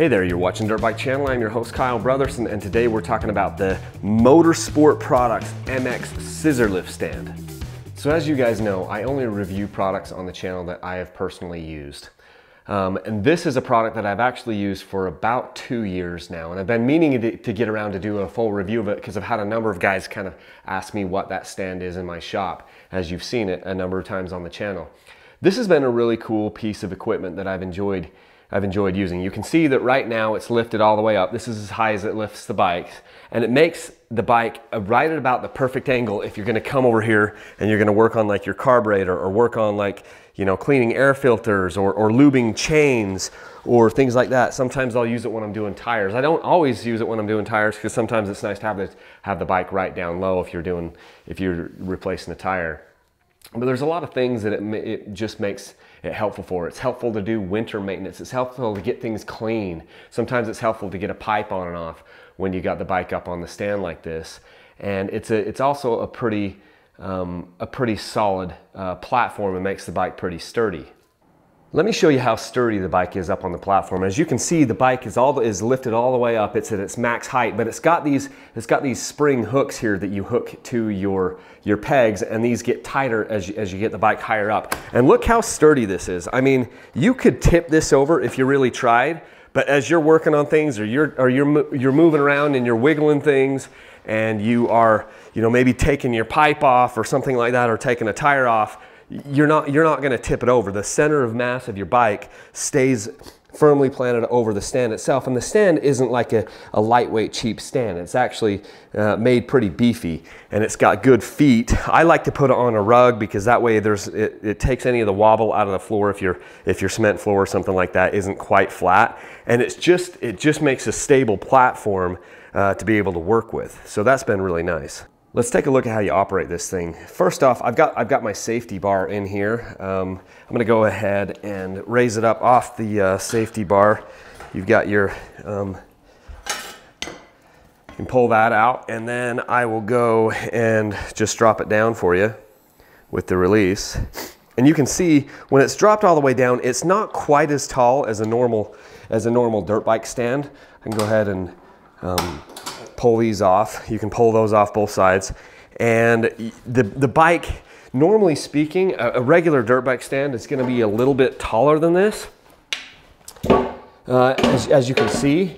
Hey there, you're watching Dirt Bike Channel. I'm your host Kyle Brotherson, and today we're talking about the Motorsport products MX Scissor Lift Stand. So as you guys know, I only review products on the channel that I have personally used. And this is a product that I've actually used for about 2 years now, and I've been meaning to get around to do a full review of it because I've had a number of guys kind of ask me what that stand is in my shop, as you've seen it a number of times on the channel. This has been a really cool piece of equipment that I've enjoyed using. You can see that right now it's lifted all the way up. This is as high as it lifts the bike, and it makes the bike right at about the perfect angle if you're gonna come over here and you're gonna work on like your carburetor or work on like, you know, cleaning air filters or lubing chains or things like that. Sometimes I'll use it when I'm doing tires. I don't always use it when I'm doing tires because sometimes it's nice to have the bike right down low if you're replacing a tire. But there's a lot of things that it just makes it helpful for. It's helpful to do winter maintenance. It's helpful to get things clean. Sometimes it's helpful to get a pipe on and off when you got the bike up on the stand like this. And it's also a pretty solid platform. It makes the bike pretty sturdy. Let me show you how sturdy the bike is up on the platform. As you can see, the bike is lifted all the way up. It's at its max height, but it's got these spring hooks here that you hook to your pegs, and these get tighter as you get the bike higher up. And look how sturdy this is. I mean, you could tip this over if you really tried, but as you're working on things or you're moving around and you're wiggling things and you are, you know, maybe taking your pipe off or something like that, or taking a tire off, you're not going to tip it over. The center of mass of your bike stays firmly planted over the stand itself, and the stand isn't like a lightweight cheap stand. It's actually made pretty beefy, and it's got good feet. I like to put it on a rug because that way it takes any of the wobble out of the floor if your cement floor or something like that isn't quite flat, and it just makes a stable platform to be able to work with. So that's been really nice. Let's take a look at how you operate this thing. First off, I've got my safety bar in here. I'm gonna go ahead and raise it up off the safety bar. You've got your, you can pull that out, and then I will go and just drop it down for you with the release. And you can see when it's dropped all the way down, it's not quite as tall as a normal dirt bike stand. I can go ahead and pull these off. You can pull those off both sides. And the bike, normally speaking, a regular dirt bike stand is gonna be a little bit taller than this. As you can see,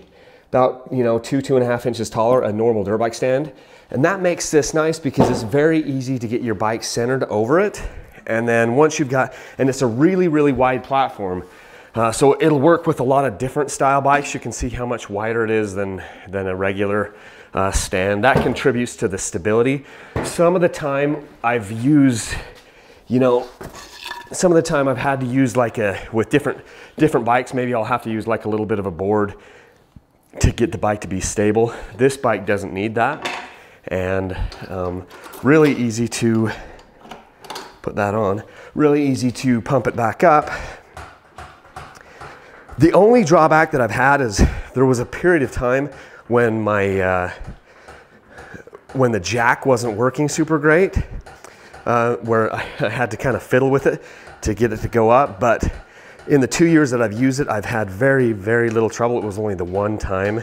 about 2.5 inches taller, a normal dirt bike stand. And that makes this nice because it's very easy to get your bike centered over it. And then once you've got, and it's a really, really wide platform. So it'll work with a lot of different style bikes. You can see how much wider it is than a regular stand. That contributes to the stability. Some of the time I've used, some of the time I've had to use with different bikes, maybe I'll have to use like a little bit of a board to get the bike to be stable. This bike doesn't need that. And really easy to put that on. Really easy to pump it back up. The only drawback that I've had is there was a period of time when when the jack wasn't working super great, where I had to kind of fiddle with it to get it to go up. But in the 2 years that I've used it, I've had very, very little trouble. It was only the one time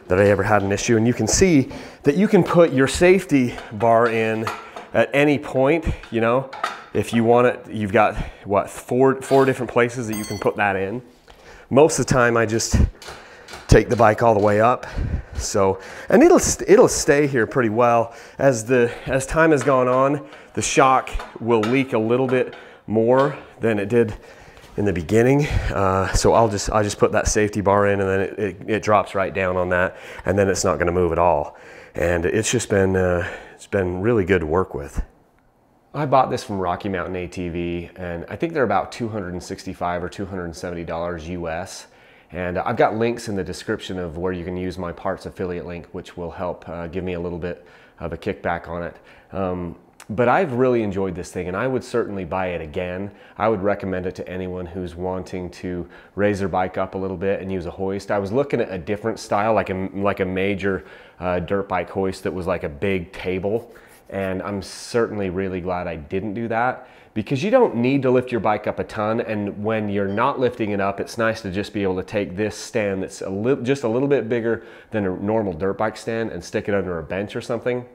that I ever had an issue. And you can see that you can put your safety bar in at any point, if you want it. You've got, what, four different places that you can put that in. Most of the time I just take the bike all the way up. So, and it'll stay here pretty well. As time has gone on, the shock will leak a little bit more than it did in the beginning. So I'll just put that safety bar in, and then it drops right down on that, and then it's not gonna move at all. And it's just been, it's been really good to work with. I bought this from Rocky Mountain ATV, and I think they're about $265 or $270 US. And I've got links in the description of where you can use my parts affiliate link, which will help give me a little bit of a kickback on it. But I've really enjoyed this thing, and I would certainly buy it again. I would recommend it to anyone who's wanting to raise their bike up a little bit and use a hoist. I was looking at a different style, like a major dirt bike hoist that was like a big table. And I'm certainly really glad I didn't do that, because you don't need to lift your bike up a ton. And when you're not lifting it up, it's nice to just be able to take this stand that's just a little bit bigger than a normal dirt bike stand and stick it under a bench or something.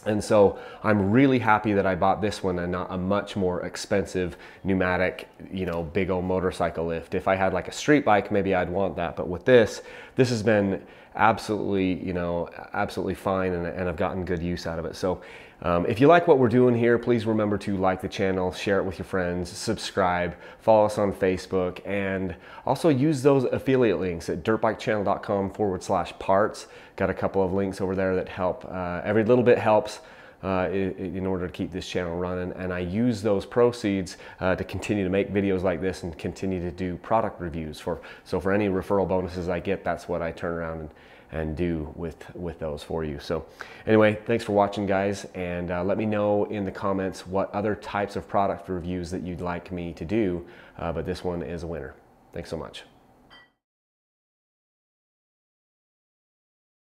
And so I'm really happy that I bought this one and not a much more expensive pneumatic, you know, big old motorcycle lift. If I had like a street bike, maybe I'd want that. But with this has been absolutely, you know, absolutely fine, and I've gotten good use out of it. So if you like what we're doing here, please remember to like the channel, share it with your friends, subscribe, follow us on Facebook, and also use those affiliate links at dirtbikechannel.com/parts. Got a couple of links over there that help. Every little bit helps in order to keep this channel running, and I use those proceeds to continue to make videos like this and continue to do product reviews. So for any referral bonuses I get, that's what I turn around and do with those for you. So anyway, thanks for watching, guys, and let me know in the comments what other types of product reviews that you'd like me to do, but this one is a winner. Thanks so much.